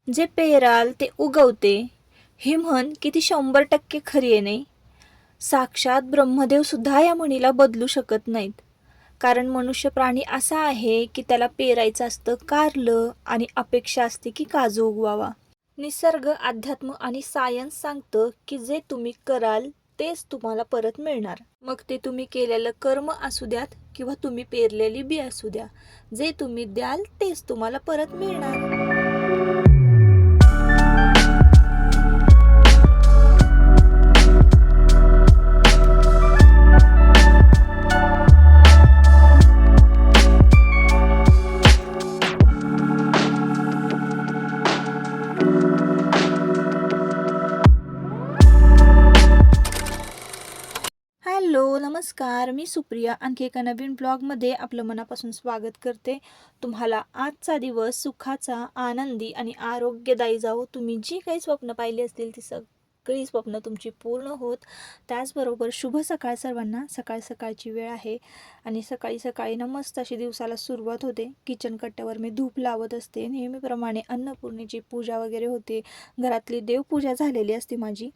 जे पेराल ते उगवते ही म्हण किती 100% खरी आहे नाही. साक्षात ब्रह्मदेव सुद्धा या म्हणीला बदलू शकत नाहीत. कारण मनुष्य प्राणी असा आहे की त्याला पेरायचं असतं कारलं आणि अपेक्षा असते की काजू उगवावा. निसर्ग, अध्यात्म आणि सायन्स सांगतं की जे तुम्ही कराल तेच तुम्हाला परत मिळणार. मग ते तुम्ही केलेलं कर्म असू द्यात किंवा तुम्ही पेरलेली बी असू द्या. जे तुम्ही द्याल तेच तुम्हाला परत मिळणार. हॅलो, नमस्कार. मी सुप्रिया. आणखी एका नवीन ब्लॉगमध्ये आपलं मनापासून स्वागत करते. तुम्हाला आजचा दिवस सुखाचा, आनंदी आणि आरोग्यदायी जावो. तुम्ही जी काही स्वप्न पाहिली असतील ती सगळी स्वप्न तुमची पूर्ण होत. त्याचबरोबर शुभ सकाळ सर्वांना. सकाळची वेळ आहे आणि सकाळी सकाळी ना मस्त अशी दिवसाला सुरुवात होते. किचन कट्ट्यावर मी धूप लावत असते. नेहमीप्रमाणे अन्नपूर्णेची पूजा वगैरे होते. घरातली देवपूजा झालेली असते माझी.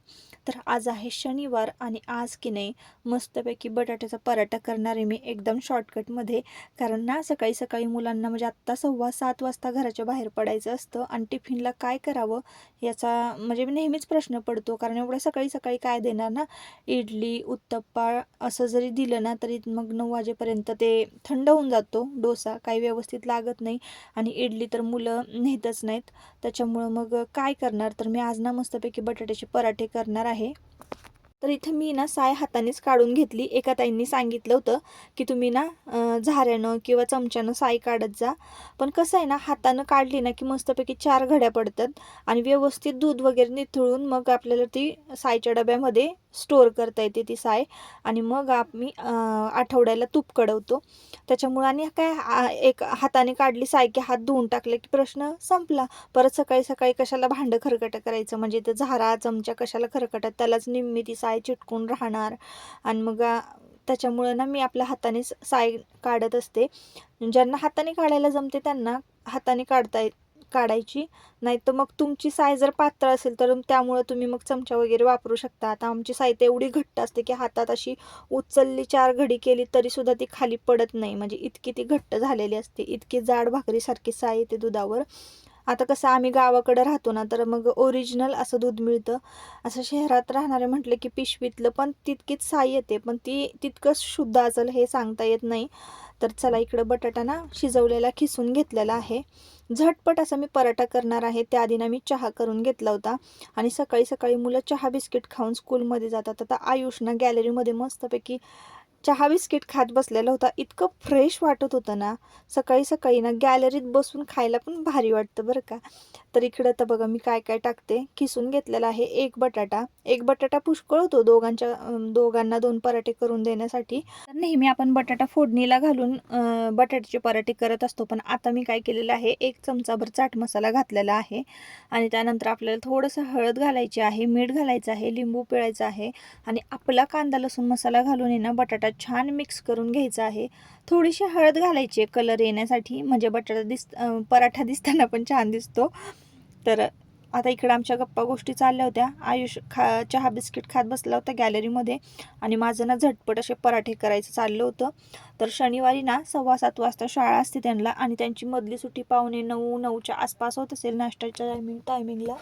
तर आज आहे शनिवार आणि आज की नाही मस्तपैकी बटाट्याचा पराठा करणार आहे मी एकदम शॉर्टकटमध्ये. कारण ना सकाळी सकाळी मुलांना म्हणजे आत्ता 6:15 वाजता घराच्या बाहेर पडायचं असतं आणि टिफिनला काय करावं याचा म्हणजे नेहमीच प्रश्न पडतो. कारण एवढ्या सकाळी सकाळी काय देणार ना. इडली उत्तप्पा असं जरी दिलं ना तरी मग 9 वाजेपर्यंत ते थंड होऊन जातो. डोसा काही व्यवस्थित लागत नाही आणि इडली तर मुलं नेतच नाहीत. त्याच्यामुळं मग काय करणार, तर मी आज ना मस्तपैकी बटाट्याचे पराठे करणार आहे. तर इथं मी ना साय हातानेच काढून घेतली. एका ताईंनी सांगितलं होतं की तुम्ही ना झाऱ्यानं किंवा चमच्यानं साय काढत जा. पण कसं आहे ना, हातानं काढली ना की मस्तपैकी 4 घड्या पडतात आणि व्यवस्थित दूध वगैरे निथळून मग आपल्याला ती सायच्या डब्यामध्ये स्टोअर करता येते ती साय. आणि मग आम्ही आठवड्याला तूप कडवतो. त्याच्यामुळं आणि काय एक हाताने काढली साय की हात धुवून टाकले की प्रश्न संपला. परत सकाळी सकाळी कशाला भांडं खरकटं करायचं, म्हणजे ते झारा चमचा कशाला खरकटत, त्यालाच निम्मी ती साय चिटकून राहणार. आणि मग त्याच्यामुळं ना मी आपल्या हातानेच साय काढत असते. ज्यांना हाताने काढायला जमते त्यांना हाताने काढायची. नाही तर मग तुमची साय जर पातळ असेल तर त्यामुळं तुम्ही मग चमचा वगैरे वापरू शकता. आता आमची साय तर एवढी घट्ट असते की हातात अशी उचलली 4 घडी केली तरीसुद्धा ती खाली पडत नाही. म्हणजे इतकी ती घट्ट झालेली असते. इतकी जाड भाकरीसारखी साय येते दुधावर. आता कसं आम्ही गावाकडे राहतो ना, तर मग ओरिजिनल असं दूध मिळतं. असं शहरात राहणारे म्हटलं की पिशवीतलं पण तितकीच साय येते, पण ती तितकंच शुद्ध असेल हे सांगता येत नाही. तर चला इकडं बटाटा ना शिजवलेला खिसून घेतलेला आहे. झटपट असा मी पराठा करणार आहे. त्याआधी ना मी चहा करून घेतला होता आणि सकाळी सकाळी मुलं चहा बिस्किट खाऊन स्कूलमध्ये जातात. आता आयुष ना गॅलरीमध्ये मस्तपैकी चहा बिस्किट खात बसलेला होता. इतकं फ्रेश वाटत होतं ना, सकाळी सकाळी ना गॅलरीत बसून खायला पण भारी वाटतं बरं का. तर इकडं तर बघा मी काय काय टाकते. किसून घेतलेला आहे एक बटाटा पुष्कळ होतो दोघांना 2 पराठे करून देण्यासाठी. तर नेहमी आपण बटाटा फोडणीला घालून बटाट्याचे पराठे करत असतो. पण आता मी काय केलेलं आहे, 1 चमचाभर चाट मसाला घातलेला आहे आणि त्यानंतर आपल्याला थोडंसं हळद घालायची आहे, मीठ घालायचं आहे, लिंबू पिळायचं आहे आणि आपला कांदा लसूण मसाला घालून आहे ना बटाटा छान मिक्स करून घ्यायचा आहे. थोडीशी हळद घालायची आहे कलर येण्यासाठी, म्हणजे पराठा दिसताना पण छान दिसतो. तर आता इकडं आमच्या गप्पा गोष्टी चालल्या होत्या. आयुष चहा बिस्किट खात बसला होता गॅलरीमध्ये आणि माझं ना झटपट असे पराठे करायचं चाललं होतं. तर शनिवारी ना 7:15 वाजता शाळा असते त्यांना आणि त्यांची मधली सुट्टी 8:45-9च्या आसपास होत असेल नाश्त्याच्या टायमिंगला.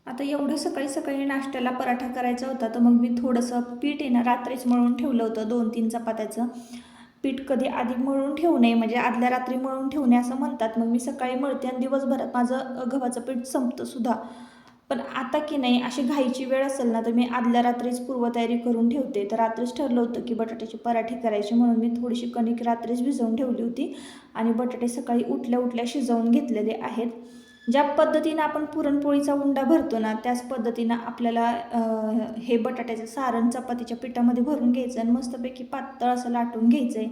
आता एवढं सकाळी सकाळी नाश्त्याला पराठा करायचा होता, तर मग मी थोडंसं पीठ आहे ना रात्रीच मळून ठेवलं होतं 2-3 चपात्याचं. पीठ कधी आधी मळून ठेवू नये, म्हणजे आदल्या रात्री मळून ठेवू नये असं म्हणतात. मग मी सकाळी मळते आणि दिवसभरात माझं गव्हाचं पीठ संपतं सुद्धा. पण आता की नाही अशी घाईची वेळ असेल ना, तर मी आदल्या रात्रीच पूर्वतयारी करून ठेवते. तर रात्रीच ठरलं होतं की बटाट्याचे पराठे करायचे, म्हणून मी थोडीशी कणिक रात्रीच भिजवून ठेवली होती आणि बटाटे सकाळी उठल्या उठल्या शिजवून घेतलेले आहेत. ज्या पद्धतीनं आपण पुरणपोळीचा उंडा भरतो ना, त्याच पद्धतीनं आपल्याला हे बटाट्याचं सारण चपातीच्या पिठामध्ये भरून घ्यायचं आणि मस्तपैकी पातळ असं लाटून घ्यायचं आहे.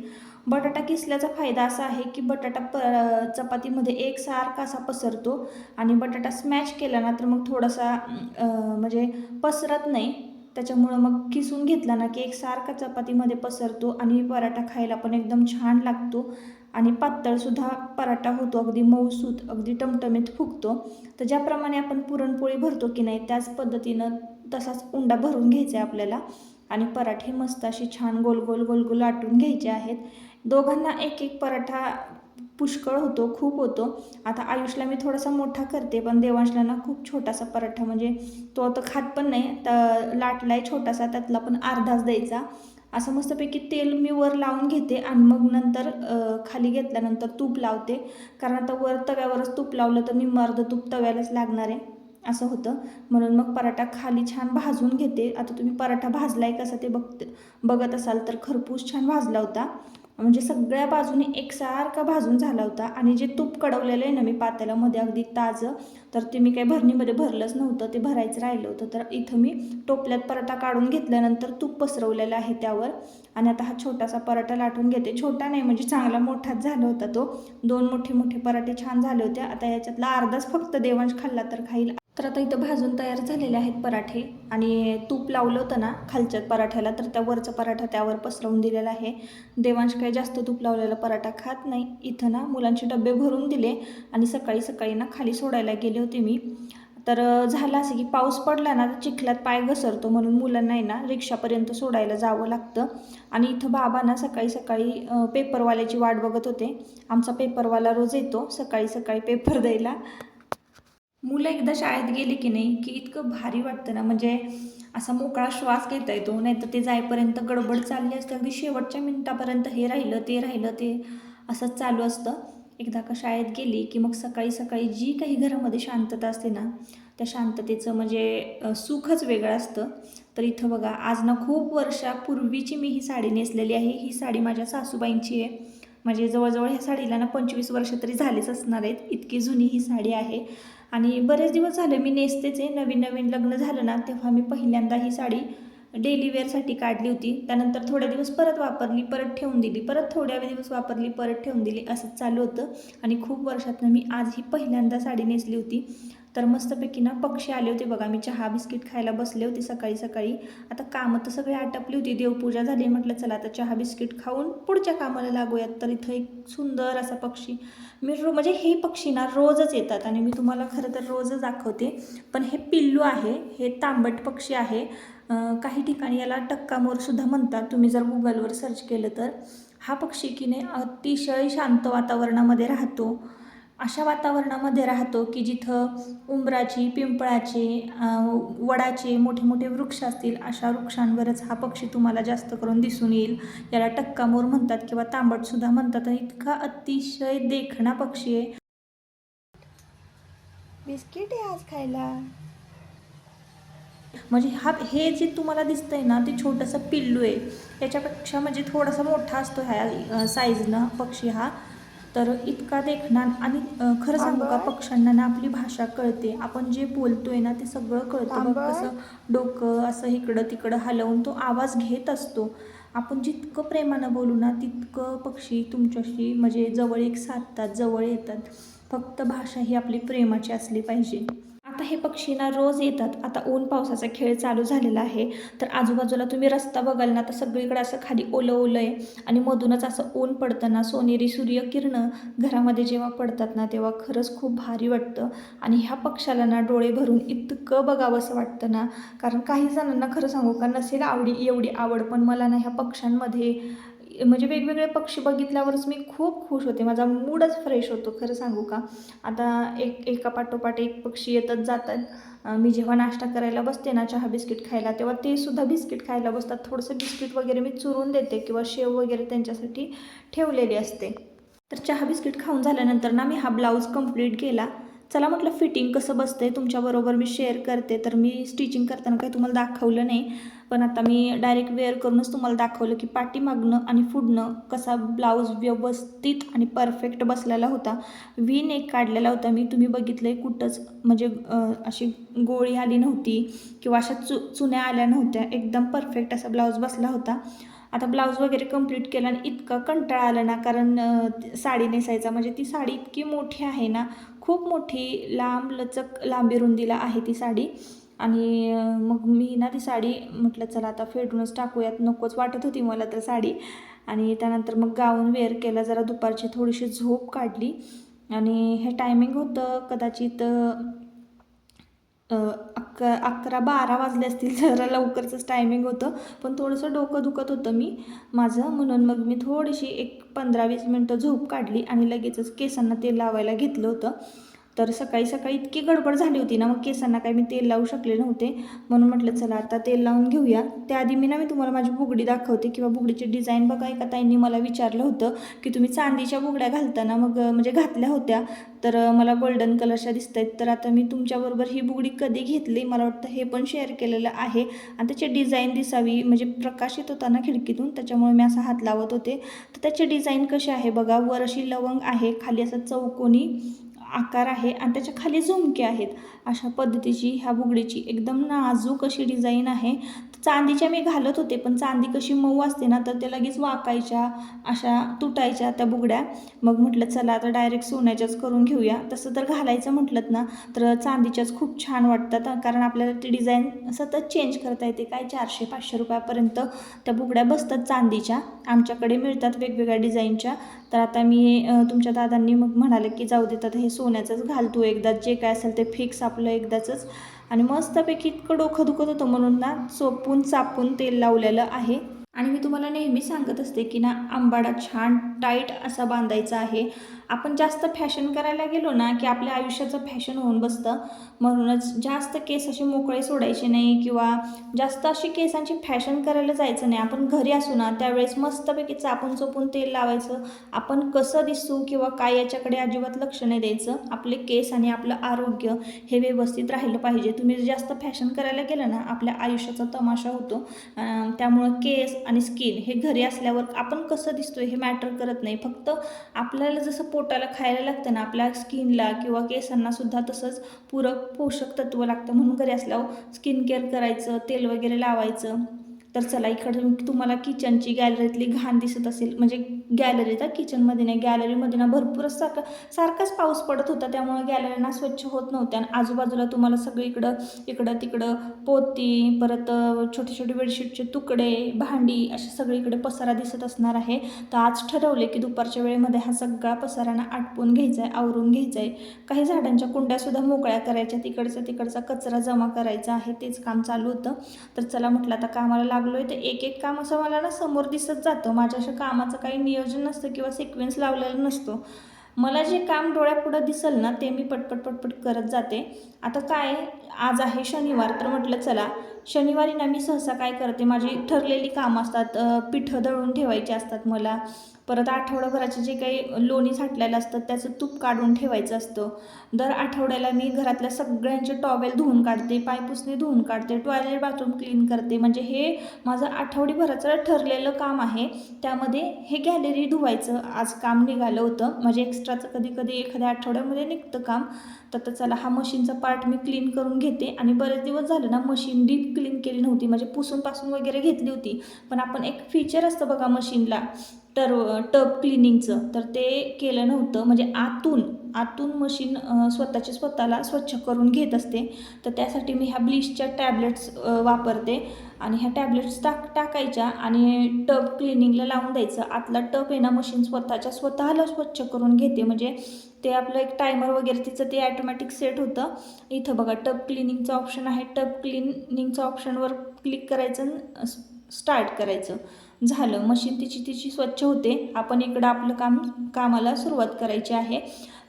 बटाटा किसल्याचा फायदा असा आहे की बटाटा चपातीमध्ये एकसारखा असा पसरतो आणि बटाटा स्मॅश केला ना तर मग थोडासा म्हणजे पसरत नाही. त्याच्यामुळं मग किसून घेतला ना की एकसारखा चपातीमध्ये पसरतो आणि पराठा खायला पण एकदम छान लागतो. आणि पातळसुद्धा पराठा होतो, अगदी मऊसूत, अगदी टमटमीत फुगतो. तर ज्याप्रमाणे आपण पुरणपोळी भरतो की नाही त्याच पद्धतीनं तसाच उंडा भरून घ्यायचा आहे आपल्याला आणि पराठे मस्त अशी छान गोल गोल गोल गोल लाटून घ्यायचे आहेत. दोघांना एक एक पराठा पुष्कळ होतो, खूप होतो. आता आयुषला मी थोडासा मोठा करते, पण देवांशला ना खूप छोटासा पराठा, म्हणजे तो आता खात पण नाही, तर लाटलाय छोटासा, त्यातला पण अर्धाच द्यायचा. असं मस्तपैकी तेल मी वर लावून घेते आणि मग नंतर खाली घेतल्यानंतर तूप लावते, कारण आता वर तव्यावरच तूप लावलं तर निम्मं अर्ध तूप तव्यालाच लागणार आहे, असं होतं. म्हणून मग पराठा खाली छान भाजून घेते. आता तुम्ही पराठा भाजलाय कसा ते बघत असाल तर खरपूस छान भाजला होता, म्हणजे सगळ्या बाजूने एकसारखा भाजून झाला होता. आणि जे तूप कडवलेलं आहे ना मी पातेल्यामध्ये अगदी ताजं, तर ते मी काही भरणीमध्ये भरलंच नव्हतं, ते भरायचं राहिलं होतं. तर इथं मी टोपल्यात पराठा काढून घेतल्यानंतर तूप पसरवलेलं आहे त्यावर. आणि आता हा छोटासा पराठा लाटून घेते. छोटा नाही, म्हणजे चांगला मोठाच झाला होता तो. 2 मोठे मोठे पराठे छान झाले होते. आता याच्यातला अर्धाच फक्त देवांश खाल्ला तर खाईल. तर आता इथं भाजून तयार झालेले आहेत पराठे आणि तूप लावलं होतं ना खालच्या पराठ्याला, तर त्या वरचा पराठा त्यावर पसरवून दिलेला आहे. देवांश काही जास्त तूप लावलेला पराठा खात नाही. इथं ना मुलांचे डबे भरून दिले आणि सकाळी सकाळी ना खाली सोडायला गेले होते मी. तर झालं असं की पाऊस पडला ना तर चिखलात पाय घसरतो, म्हणून मुलांना आहे ना रिक्षापर्यंत सोडायला जावं लागतं. आणि इथं बाबा ना सकाळी सकाळी पेपरवाल्याची वाट बघत होते. आमचा पेपरवाला रोज येतो सकाळी सकाळी पेपर द्यायला. मुलं एकदा शाळेत गेली की नाही की इतकं भारी वाटतं ना, म्हणजे असा मोकळा श्वास घेता येतो. नाहीतर ते जाईपर्यंत गडबड चालली असते, अगदी शेवटच्या मिनिटापर्यंत हे राहिलं ते राहिलं ते असंच चालू असतं. एकदा का शाळेत गेली की मग सकाळी सकाळी जी काही घरामध्ये शांतता असते ना, त्या शांततेचं म्हणजे सुखच वेगळं असतं. तर इथं बघा, आज ना खूप वर्षापूर्वीची मी ही साडी नेसलेली आहे. ही साडी माझ्या सासूबाईंची आहे. म्हणजे जवळजवळ ह्या साडीला ना 25 वर्ष तरी झालीच असणार आहेत, इतकी जुनी ही साडी आहे. आणि बरेच दिवस झाले मी नेसतेच आहे. नवीन नवीन लग्न झालं ना तेव्हा मी पहिल्यांदा ही साडी डेली वेअरसाठी काढली होती. त्यानंतर थोडे दिवस परत वापरली, परत ठेवून दिली, परत थोड्या दिवस वापरली, परत ठेवून दिली, असंच चालू होतं. आणि खूप वर्षातनं मी आज ही पहिल्यांदा साडी नेसली होती. तर मस्तपैकी ना पक्षी आले होते बघा. मी चहा बिस्किट खायला बसले होते सकाळी सकाळी. आता कामं तर सगळी आटपली होती, देवपूजा झाली, म्हटलं चला आता चहा बिस्किट खाऊन पुढच्या कामाला लागूयात. तर इथं एक सुंदर असा पक्षी, म्हणजे हे पक्षी ना रोजच येतात आणि मी तुम्हाला खरं तर रोजच दाखवते. पण हे पिल्लू आहे, हे तांबट पक्षी आहे. काही ठिकाणी याला टक्का मोरसुद्धा म्हणतात, तुम्ही जर गुगलवर सर्च केलं तर. हा पक्षी की नाही अतिशय शांत वातावरणामध्ये राहतो. अशा वातावरणामध्ये राहतो की जिथं उंबराची, पिंपळाचे, वडाचे मोठे मोठे वृक्ष असतील, अशा वृक्षांवरच हा पक्षी तुम्हाला जास्त करून दिसून येईल. याला टक्का मोर म्हणतात किंवा तांबटसुद्धा म्हणतात. आणि इतका अतिशय देखणा पक्षी आहे. बिस्किट आहे आज खायला. म्हणजे हे जे तुम्हाला दिसतंय ना ते छोटंसं पिल्लू आहे. याच्यापेक्षा म्हणजे थोडासा मोठा असतो ह्या साईजनं पक्षी हा. तर इतका देखणा. आणि खरं सांगू का, पक्ष्यांना ना आपली भाषा कळते. आपण जे बोलतोय ना ते सगळं कळतं. बघ कसं डोकं असं इकडं तिकडं हलवून तो आवाज घेत असतो. आपण जितकं प्रेमानं बोलू ना तितकं पक्षी तुमच्याशी म्हणजे जवळ एक साधतात, जवळ येतात. फक्त भाषा ही आपली प्रेमाची असली पाहिजे. आता हे पक्षी ना रोज येतात. आता ऊन पावसाचा खेळ चालू झालेला आहे. तर आजूबाजूला तुम्ही रस्ता बघाल ना तर सगळीकडे असं खाली ओलं ओलं आहे आणि मधूनच असं ऊन पडतं ना, सोनेरी सूर्यकिरणं घरामध्ये जेव्हा पडतात ना तेव्हा खरंच खूप भारी वाटतं. आणि ह्या पक्षाला ना डोळे भरून इतकं बघावंसं वाटतं ना, कारण काही जणांना खरं सांगू का नसेल एवढी आवड, पण मला ना ह्या पक्ष्यांमध्ये म्हणजे वेगवेगळे पक्षी बघितल्यावरच मी खूप खुश होते. माझा मूडच फ्रेश होतो खरं सांगू का. आता एका पाठोपाठ एक पक्षी येतच जातात. मी जेव्हा नाश्ता करायला बसते ना चहा बिस्किट खायला, तेव्हा ते सुद्धा बिस्किट खायला बसतात. थोडंसं बिस्किट वगैरे मी चुरून देते किंवा शेव वगैरे त्यांच्यासाठी ठेवलेली असते. तर चहा बिस्किट खाऊन झाल्यानंतर ना मी हा ब्लाऊज कंप्लीट केला. चला म्हटलं फिटिंग कसं बसतंय तुमच्याबरोबर मी शेअर करते. तर मी स्टिचिंग करताना काही तुम्हाला दाखवलं नाही, पण आता मी डायरेक्ट वेअर करूनच तुम्हाला दाखवलं की पाठीमागनं आणि पुढनं कसा ब्लाऊज व्यवस्थित आणि परफेक्ट बसलेला होता. व्ही नेक काढलेला होता मी, तुम्ही बघितलं आहे कुठंच म्हणजे अशी गोळी आली नव्हती किंवा अशा चुन्या आल्या नव्हत्या. एकदम परफेक्ट असा ब्लाऊज बसला होता. आता ब्लाऊज वगैरे कंप्लीट केला आणि इतका कंटाळा आला ना, कारण साडी नेसायचा म्हणजे ती साडी इतकी मोठी आहे ना, खूप मोठी लांब लचक लांबी रुंदीला आहे ती साडी. आणि मग मी ना ती साडी म्हटलं चला आता फेडूनच टाकूयात, नकोच वाटत होती मला तर साडी. आणि त्यानंतर मग गाऊन वेअर केला, जरा दुपारची थोडीशी झोप काढली आणि हे टायमिंग होतं कदाचित 11-12 वाजले असतील. जरा लवकरचंच टायमिंग होतं, पण थोडंसं डोकं दुखत होतं माझं, म्हणून मग मी थोडीशी एक 15-20 मिनटं झोप काढली आणि लगेचच केसांना तेल लावायला घेतलं होतं. तर सकाळी सकाळी इतकी गडबड झाली होती ना, मग केसांना काही मी तेल लावू शकले नव्हते, म्हणून म्हटलं चला आता तेल लावून घेऊया. त्याआधी मी तुम्हाला माझी बुगडी दाखवते किंवा बुगडीची डिझाईन बघा. एका ताईंनी मला विचारलं होतं की तुम्ही चांदीच्या बुगड्या घालताना मग म्हणजे घातल्या होत्या, तर मला गोल्डन कलरच्या दिसत आहेत. तर आता मी तुमच्याबरोबर ही बुगडी कधी घेतली, मला वाटतं हे पण शेअर केलेलं आहे आणि त्याची डिझाईन दिसावी, म्हणजे प्रकाश येत होता ना खिडकीतून, त्याच्यामुळे मी असा हात लावत होते. तर त्याची डिझाईन कशी आहे बघा. वर अशी लवंग आहे, खाली असा चौकोनी आकार आहे आणि त्याच्या खाली झुमके आहेत. अशा पद्धतीची ह्या बुगडीची एकदम नाजूक अशी डिझाईन आहे. चांदीच्या मी घालत होते, पण चांदी कशी मऊ असते ना, तर त्या लगेच वाकायच्या, अशा तुटायच्या त्या बुगड्या. मग म्हटलं चला आता डायरेक्ट सोन्याच्याच करून घेऊया. तसं तर घालायचं म्हटलं ना, तर चांदीच्याच खूप छान वाटतात, कारण आपल्याला ती डिझाईन सतत चेंज करता येते. काय 400-500 रुपयापर्यंत त्या बुगड्या बसतात चांदीच्या, आमच्याकडे मिळतात वेगवेगळ्या डिझाईनच्या. तर आता मी तुमच्या दादांनी मग म्हणाले की जाऊ देतात, हे सोन्याचंच घालतो एकदा, जे काय असेल ते फिक्स आपलं एकदाचंच. आणि मस्तपैकी इतकं डोकं दुखत होतं म्हणून ना चोपून चापून तेल लावलेलं आहे. आणि मी तुम्हाला नेहमी सांगत असते की ना, आंबाडा छान टाईट असा बांधायचा आहे. आपण जास्त फॅशन करायला गेलो ना की आपल्या आयुष्याचं फॅशन होऊन बसतं. म्हणूनच जास्त केस असे मोकळे सोडायचे नाही किंवा जास्त अशी केसांची फॅशन करायला जायचं नाही. आपण घरी असू ना त्यावेळेस मस्तपैकी चापून चोपून तेल लावायचं. आपण कसं दिसू किंवा काय याच्याकडे अजिबात लक्ष नाही द्यायचं. आपले केस आणि आपलं आरोग्य हे व्यवस्थित राहिलं पाहिजे. तुम्ही जास्त फॅशन करायला गेलं ना, आपल्या आयुष्याचा तमाशा होतो. त्यामुळं केस आणि स्किन हे घरी असल्यावर आपण कसं दिसतोय हे मॅटर करत नाही. फक्त आपल्याला जसं पोटाला खायला लागतं ना, आपल्या स्किनला किंवा केसांना सुद्धा तसंच पूरक पोषक तत्व लागतं. म्हणून घरी असल्यावर स्किन केअर करायचं, तेल वगैरे लावायचं. तर चला इकडं तुम्हाला किचनची गॅलरीतली घाण दिसत असेल, म्हणजे गॅलरीत, किचनमध्ये नाही, गॅलरीमध्ये ना भरपूरच सारखाच पाऊस पडत होता, त्यामुळे गॅलरीना स्वच्छ होत नव्हत्या. आणि आजूबाजूला तुम्हाला सगळीकडं इकडं तिकडं पोती, परत छोटे छोटे बेडशीटचे तुकडे, भांडी, असे सगळीकडे पसारा दिसत असणार आहे. तर आज ठरवले की दुपारच्या वेळेमध्ये हा सगळा पसाराना आटपून घ्यायचा आहे, आवरून घ्यायचा आहे. काही झाडांच्या कुंड्यासुद्धा मोकळ्या करायच्या, तिकडचा कचरा जमा करायचा आहे, तेच काम चालू होतं. तर चला म्हटलं आता कामाला लागलोय, तर एक एक काम असं मला ना समोर दिसत जातं. माझ्या अशा कामाचं काही नियोजन नसतं किंवा सिक्वेन्स लावलेला नसतो. मला जे काम डोळ्यापुढं दिसेल ना ते मी पटपट पटपट करत जाते. आता काय, आज आहे शनिवार, तर म्हटलं चला शनिवारी ना मी सहसा काय करते, माझी ठरलेली कामं असतात. पिठं दळून ठेवायची असतात मला. परत आठवडाभराचे जे काही लोणी साठलेलं असतं त्याचं तूप काढून ठेवायचं असतं. दर आठवड्याला मी घरातल्या सगळ्यांचे टॉवेल धुवून काढते, पायपुसणी धुवून काढते, टॉयलेट बाथरूम क्लीन करते. म्हणजे हे माझं आठवडीभराचं ठरलेलं काम आहे. त्यामध्ये हे गॅलरी धुवायचं आज काम निघालं होतं. म्हणजे एक्स्ट्राचं कधी कधी एखाद्या आठवड्यामध्ये निघतं काम. तर चला हा मशीनचा पार्ट मी क्लीन करून घेते. आणि बरेच दिवस झाले ना मशीन डीप क्लीन केली नव्हती, म्हणजे पुसून पासून वगैरे घेतली होती. पण आपण एक फीचर असतं बघा मशीनला, टब क्लिनिंगचं, तर ते केलं नव्हतं. म्हणजे आतून मशीन स्वतःला स्वच्छ करून घेत असते. तर त्यासाठी मी ह्या ब्लीचच्या टॅबलेट्स वापरते. आणि ह्या टॅबलेट्स टाकायच्या आणि टब क्लिनिंगला लावून द्यायचं. आतला टब आहे ना मशीन स्वतःला स्वच्छ करून घेते. म्हणजे ते आपलं एक टायमर वगैरे तिचं ते ॲटोमॅटिक सेट होतं. इथं बघा टब क्लिनिंगचं ऑप्शन आहे. टब क्लिनिंगचं ऑप्शनवर क्लिक करायचं, स्टार्ट करायचं. झालं, मशीन तिची स्वच्छ होते. आपण इकडं आपलं कामाला सुरुवात करायची आहे.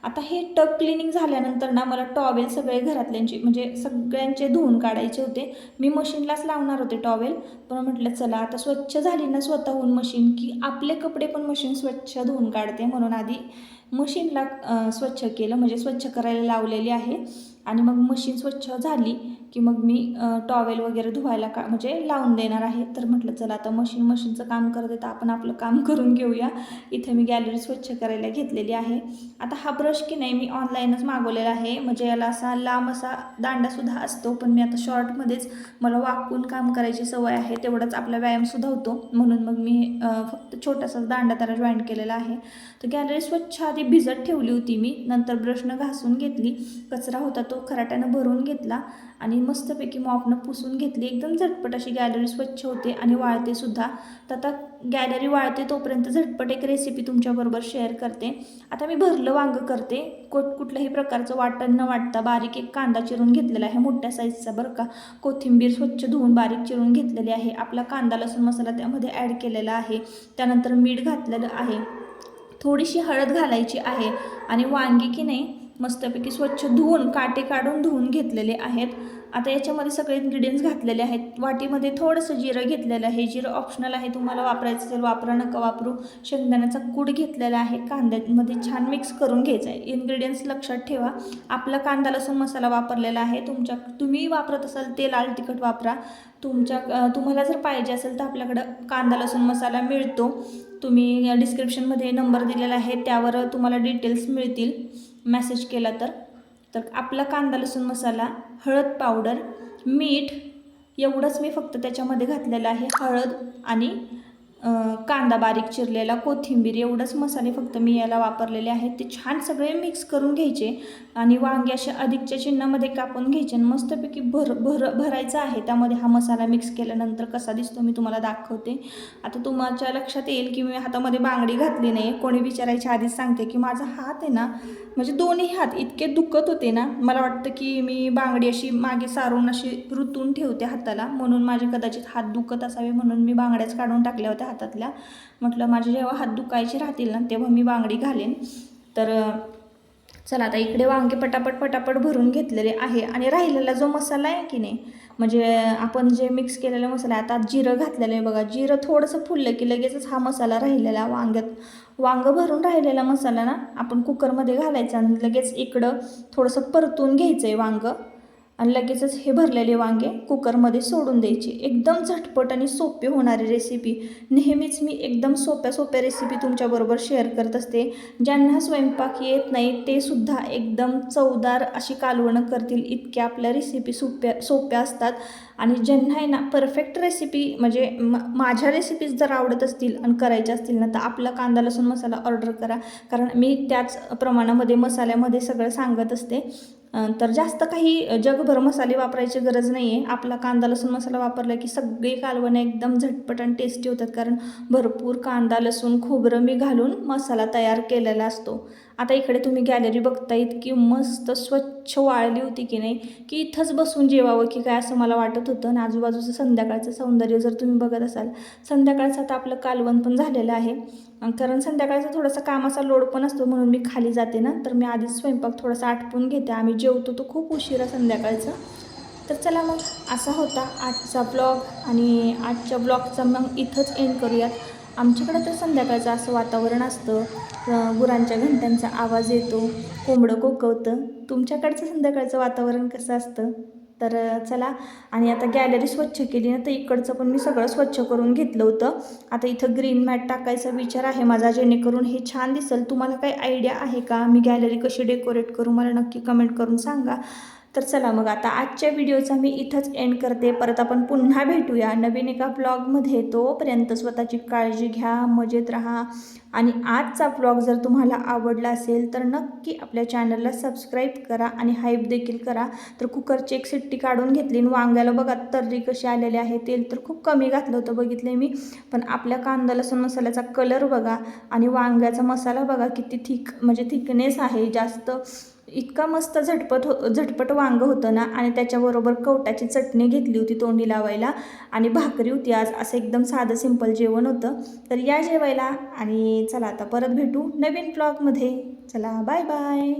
आता हे टब क्लिनिंग झाल्यानंतर ना मला टॉवेल सगळे घरातल्यांचे म्हणजे सगळ्यांचे धुवून काढायचे होते. मी मशीनलाच लावणार होते टॉवेल, पण म्हटलं चला आता स्वच्छ झाली ना स्वतःहून मशीन, की आपले कपडे पण मशीन स्वच्छ धुवून काढते. म्हणून आधी मशीनला स्वच्छ केलं, म्हणजे स्वच्छ करायला लावलेली आहे. आणि मग मशीन स्वच्छ झाली की मग मी टॉवेल वगैरे धुवायला म्हणजे लावून देणार आहे. तर म्हटलं चला आता मशीनचं काम करते, तर आपण आपलं काम करून घेऊया. इथे मी गॅलरी स्वच्छ करायला घेतलेली आहे. आता हा ब्रश की नाही मी ऑनलाईनच मागवलेला आहे. म्हणजे याला असा लांब असा दांडासुद्धा असतो, पण मी आता शॉर्टमध्येच, मला वाकून काम करायची सवय आहे, तेवढाच आपला व्यायामसुद्धा होतो. म्हणून मग मी फक्त छोटासाच दांडा त्याला जॉईंट केलेला आहे. तर गॅलरी स्वच्छ आधी भिजत ठेवली होती मी, नंतर ब्रशनं घासून घेतली. कचरा होता तो खराट्यानं भरून घेतला आणि मस्तपैकी मॉपनं पुसून घेतली. एकदम झटपट अशी गॅलरी स्वच्छ होते आणि वाळते सुद्धा. तर आता गॅलरी वाळते तोपर्यंत झटपट एक रेसिपी तुमच्याबरोबर शेअर करते. आता मी भरलं वांगं करते. कुठल्याही प्रकारचं वाटण न वाटता बारीक एक कांदा चिरून घेतलेला आहे, मोठ्या साईजचा बरं का. कोथिंबीर स्वच्छ धुवून बारीक चिरून घेतलेली आहे. आपला कांदा लसूण मसाला त्यामध्ये ॲड केलेला आहे. त्यानंतर मीठ घातलेलं आहे, थोडीशी हळद घालायची आहे आणि वांगी की नाही मस्तपैकी स्वच्छ धुवून काटे काढून धुवून घेतलेले आहेत. आता याच्यामध्ये सगळे इन्ग्रेडियंट्स घातलेले आहेत. वाटीमध्ये थोडंसं जिरं घेतलेलं आहे. जिरं ऑप्शनल आहे, तुम्हाला वापरायचं असेल वापरा, नका वापरू. शेंगदाण्याचा कूट घेतलेला आहे. कांद्यामध्ये छान मिक्स करून घ्यायचं आहे. इन्ग्रेडियंट्स लक्षात ठेवा. आपला कांदा लसूण मसाला वापरलेला आहे. तुम्ही वापरत असाल ते लाल तिखट वापरा. तुम्हाला जर पाहिजे असेल तर आपल्याकडं कांदा लसूण मसाला मिळतो. तुम्ही डिस्क्रिप्शनमध्ये नंबर दिलेला आहे, त्यावर तुम्हाला डिटेल्स मिळतील मेसेज केला तर आपला कांदा लसूण मसाला, हळद पावडर, मीठ एवढंच मी फक्त त्याच्यामध्ये घातलेलं आहे. हळद आणि कांदा बारीक चिरलेला, कोथिंबीर एवढंच मसाले फक्त मी याला वापरलेले आहेत. ते छान सगळे मिक्स करून घ्यायचे आणि वांगे असे अधिकच्या चिन्हामध्ये कापून घ्यायचे आणि मस्तपैकी भरायचा आहे. त्यामध्ये हा मसाला मिक्स केल्यानंतर कसा दिसतो मी तुम्हाला दाखवते. आता तुमच्या लक्षात येईल की मी हातामध्ये बांगडी घातली नाही. कोणी विचारायच्या आधीच सांगते की माझा हात आहे ना, म्हणजे दोन्ही हात इतके दुखत होते ना, मला वाटतं की मी बांगडी अशी मागे सारून अशी रुतून ठेवते हाताला, म्हणून माझे कदाचित हात दुखत असावे, म्हणून मी बांगड्याच काढून टाकल्या होत्या हातातल्या. म्हटलं माझे जेव्हा हात दुखायचे राहतील ना तेव्हा मी बांगडी घालेन. तर चला आता इकडे वांगे पटापट भरून घेतलेले आहे आणि राहिलेला जो मसाला आहे की नाही, म्हणजे आपण जे मिक्स केलेला मसाला आहे. आता जिरं घातलेलं आहे बघा. जिरं थोडंसं फुललं की लगेचच हा मसाला राहिलेला वांगं भरून राहिलेला मसाला ना आपण कुकरमध्ये घालायचा आणि लगेच इकडं थोडंसं परतून घ्यायचं आहे वांगं आणि लगेचच हे भरलेले वांगे कुकरमध्ये सोडून द्यायचे. एकदम झटपट आणि सोपी होणारी रेसिपी. नेहमीच मी एकदम सोप्या रेसिपी तुमच्याबरोबर शेअर करत असते. ज्यांना स्वयंपाक येत नाही ते सुद्धा एकदम चवदार अशी कालवणं करतील इतक्या आपल्या रेसिपी सोप्या असतात. आणि ज्यांना आहे ना परफेक्ट रेसिपी म्हणजे माझ्या रेसिपीज जर आवडत असतील आणि करायच्या असतील ना तर आपला कांदा लसूण मसाला ऑर्डर करा, कारण मी त्याच प्रमाणामध्ये मसाल्यामध्ये सगळं सांगत असते. तर जास्त काही जगभर मसाले वापरायची गरज नाही आहे. आपला कांदा लसूण मसाला वापरला की सगळे कालवणं एकदम झटपट आणि टेस्टी होतात, कारण भरपूर कांदा लसूण खोबरं मी घालून मसाला तयार केलेला असतो. आता इकडे तुम्ही गॅलरी बघता, इतकी मस्त स्वच्छ वाळली होती की नाही की इथंच बसून जेवावं की काय असं मला वाटत होतं. आणि आजूबाजूचं संध्याकाळचं सौंदर्य जर तुम्ही बघत असाल, संध्याकाळचं आता आपलं कालवण पण झालेलं आहे, कारण संध्याकाळचा थोडासा कामाचा लोड पण असतो, म्हणून मी खाली जाते ना, तर मी आधीच स्वयंपाक थोडासा आटपून घेते. आम्ही जेवतो तो खूप उशिरा संध्याकाळचं. तर चला मग असा होता आजचा ब्लॉग आणि आजच्या ब्लॉगचा मग इथंच एंड करूयात. आमच्याकडं तर संध्याकाळचं असं वातावरण असतं, गुरांच्या घंट्यांचा आवाज येतो, कोंबडं कोकवतं. तुमच्याकडचं संध्याकाळचं वातावरण कसं असतं? तर चला, आणि आता गॅलरी स्वच्छ केली ना तर इकडचं पण मी सगळं स्वच्छ करून घेतलं होतं. आता इथं ग्रीन मॅट टाकायचा विचार आहे माझा, जेणेकरून हे छान दिसेल. तुम्हाला काही आयडिया आहे का मी गॅलरी कशी डेकोरेट करू? मला नक्की कमेंट करून सांगा. तर चला मग आता आजच्या व्हिडिओचा मी इथंच एंड करते. परत आपण पुन्हा भेटूया नवीन एका ब्लॉगमध्ये. तोपर्यंत स्वतःची काळजी घ्या, मजेत राहा. आणि आजचा ब्लॉग जर तुम्हाला आवडला असेल तर नक्की आपल्या चॅनलला सबस्क्राईब करा आणि हाईप देखील करा. तर कुकरची एक शिट्टी काढून घेतली आणि वांग्याला बघा तर्री कशी आलेली आहे. तेल तर खूप कमी घातलं होतं बघितलं मी, पण आपल्या कांदा लसूण मसाल्याचा कलर बघा आणि वांग्याचा मसाला बघा किती म्हणजे थिकनेस आहे जास्त. इतका मस्त झटपट वांगं होतं ना, आणि त्याच्याबरोबर कवटाची चटणी घेतली होती तोंडी लावायला आणि भाकरी होती. आज असं एकदम साधं सिंपल जेवण होतं. तर या जेवायला, आणि चला आता परत भेटू नवीन ब्लॉगमध्ये. चला बाय बाय.